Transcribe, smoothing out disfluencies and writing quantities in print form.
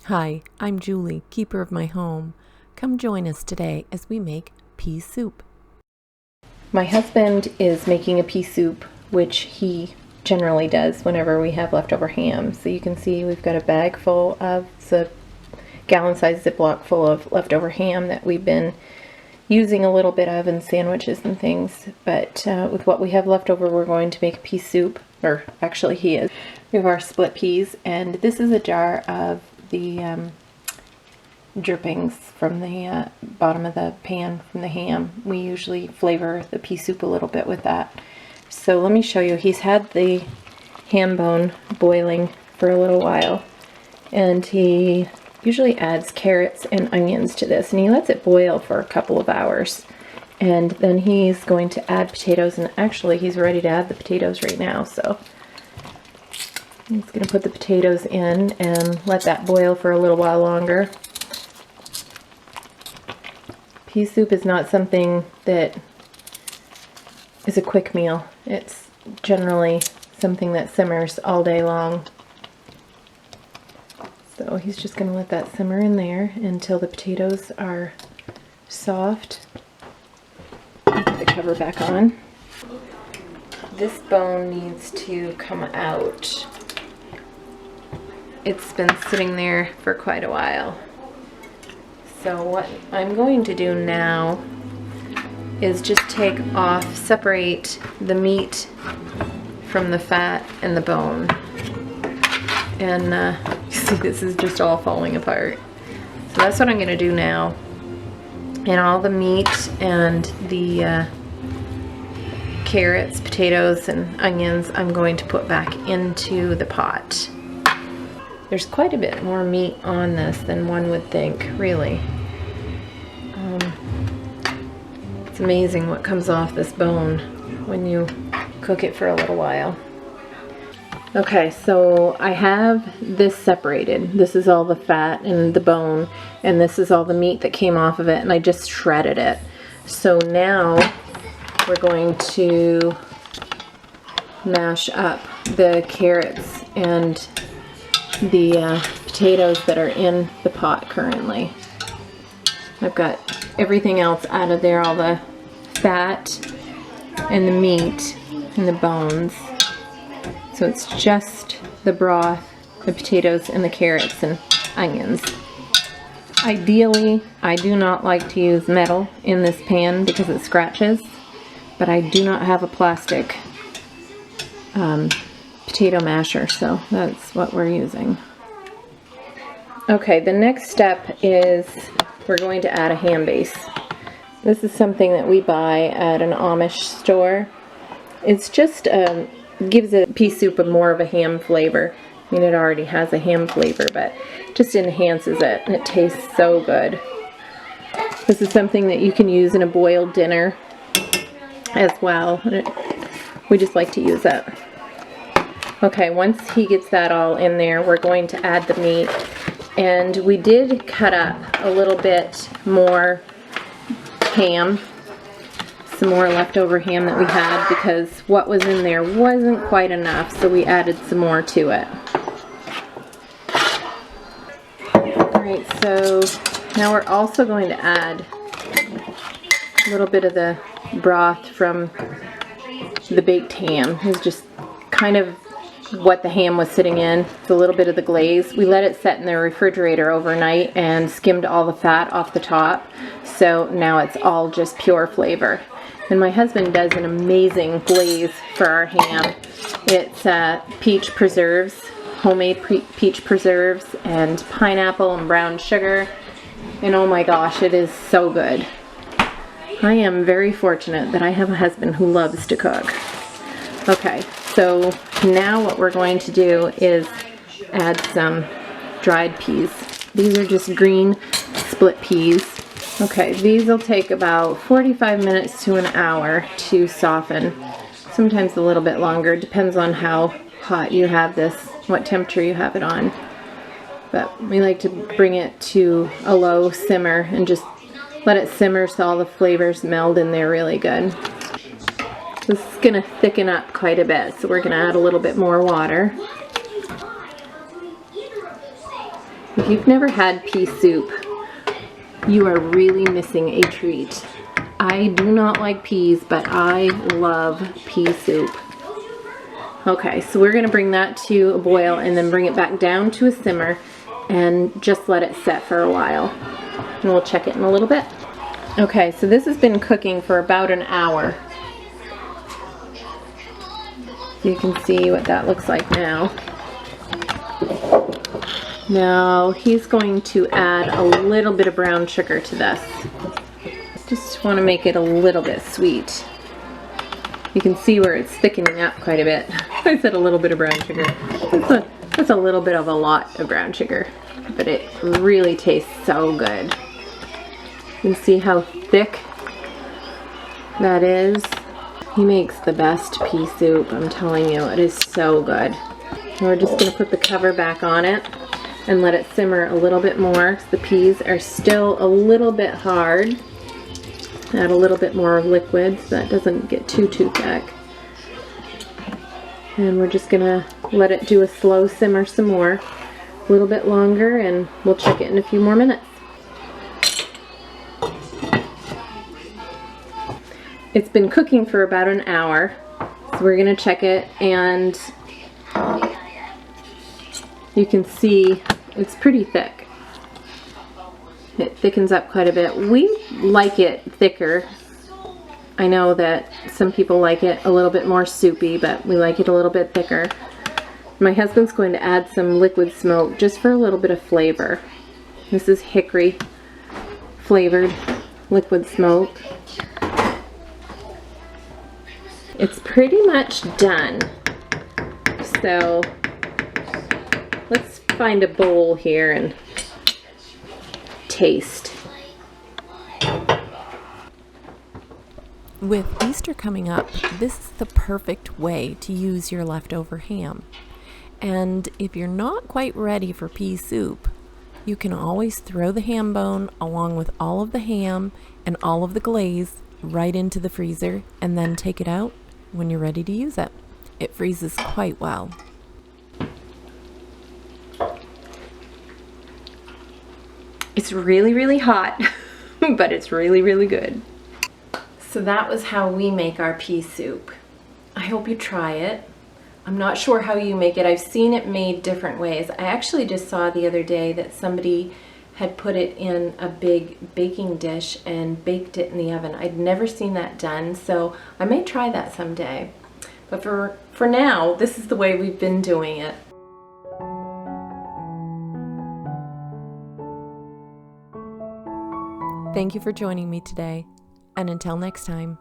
Hi, I'm Julie, keeper of my home. Come join us today as we make pea soup. My husband is making a pea soup, which he generally does whenever we have leftover ham. So you can see we've got a bag full of, it's a gallon-sized Ziploc full of leftover ham that we've been using a little bit of in sandwiches and things. But with what we have left over, we're going to make a pea soup, or actually he is. We have our split peas, and this is a jar of the drippings from the bottom of the pan from the ham. We usually flavor the pea soup a little bit with that. So let me show you. He's had the ham bone boiling for a little while, and he usually adds carrots and onions to this, and he lets it boil for a couple of hours, and then he's going to add potatoes, and actually he's ready to add the potatoes right now. So he's going to put the potatoes in and let that boil for a little while longer. Pea soup is not something that is a quick meal. It's generally something that simmers all day long. So he's just going to let that simmer in there until the potatoes are soft. Put the cover back on. This bone needs to come out. It's been sitting there for quite a while. So what I'm going to do now is just take off, separate the meat from the fat and the bone. And you see, this is just all falling apart. So that's what I'm going to do now. And all the meat and the carrots, potatoes, and onions I'm going to put back into the pot. There's quite a bit more meat on this than one would think, really. It's amazing what comes off this bone when you cook it for a little while. Okay, so I have this separated. This is all the fat and the bone, and this is all the meat that came off of it, and I just shredded it. So now we're going to mash up the carrots and the potatoes that are in the pot currently. I've got everything else out of there, all the fat and the meat and the bones. So it's just the broth, the potatoes, and the carrots and onions. Ideally, I do not like to use metal in this pan because it scratches, but I do not have a plastic potato masher, so that's what we're using. Okay, the next step is we're going to add a ham base. This is something that we buy at an Amish store. It's just gives a pea soup more of a ham flavor. I mean, it already has a ham flavor, but just enhances it, and it tastes so good. This is something that you can use in a boiled dinner as well. We just like to use it. Okay, once he gets that all in there, we're going to add the meat. And we did cut up a little bit more ham, some more leftover ham that we had, because what was in there wasn't quite enough, so we added some more to it. Alright, so now we're also going to add a little bit of the broth from the baked ham. It's just kind of what the ham was sitting in. It's a little bit of the glaze. We let it set in the refrigerator overnight and skimmed all the fat off the top, so now it's all just pure flavor. And my husband does an amazing glaze for our ham. It's peach preserves, homemade peach preserves, and pineapple and brown sugar, and oh my gosh, it is so good. I am very fortunate that I have a husband who loves to cook. Okay, so now what we're going to do is add some dried peas. These are just green split peas. Okay, these will take about 45 minutes to an hour to soften. Sometimes a little bit longer, depends on how hot you have this, what temperature you have it on. But we like to bring it to a low simmer and just let it simmer so all the flavors meld in there really good. This is going to thicken up quite a bit, so we're going to add a little bit more water. If you've never had pea soup, you are really missing a treat. I do not like peas, but I love pea soup. Okay, so we're gonna bring that to a boil and then bring it back down to a simmer and just let it set for a while. And we'll check it in a little bit. Okay, so this has been cooking for about an hour. You can see what that looks like now. Now he's going to add a little bit of brown sugar to this. Just want to make it a little bit sweet. You can see where it's thickening up quite a bit. I said a little bit of brown sugar. That's a little bit of a lot of brown sugar, but it really tastes so good. You can see how thick that is. He makes the best pea soup, I'm telling you. It is so good. We're just going to put the cover back on it and let it simmer a little bit more. The peas are still a little bit hard. Add a little bit more liquid so that doesn't get too thick. And we're just going to let it do a slow simmer some more, a little bit longer, and we'll check it in a few more minutes. It's been cooking for about an hour, so we're going to check it, and you can see it's pretty thick. It thickens up quite a bit. We like it thicker. I know that some people like it a little bit more soupy, but we like it a little bit thicker. My husband's going to add some liquid smoke just for a little bit of flavor. This is hickory flavored liquid smoke. It's pretty much done. So let's find a bowl here and taste. With Easter coming up, this is the perfect way to use your leftover ham. And if you're not quite ready for pea soup, you can always throw the ham bone along with all of the ham and all of the glaze right into the freezer and then take it out when you're ready to use it. It freezes quite well. It's really, really hot, but it's really, really good. So that was how we make our pea soup. I hope you try it. I'm not sure how you make it. I've seen it made different ways. I actually just saw the other day that somebody had put it in a big baking dish and baked it in the oven. I'd never seen that done, so I may try that someday. But for now, this is the way we've been doing it. Thank you for joining me today, and until next time.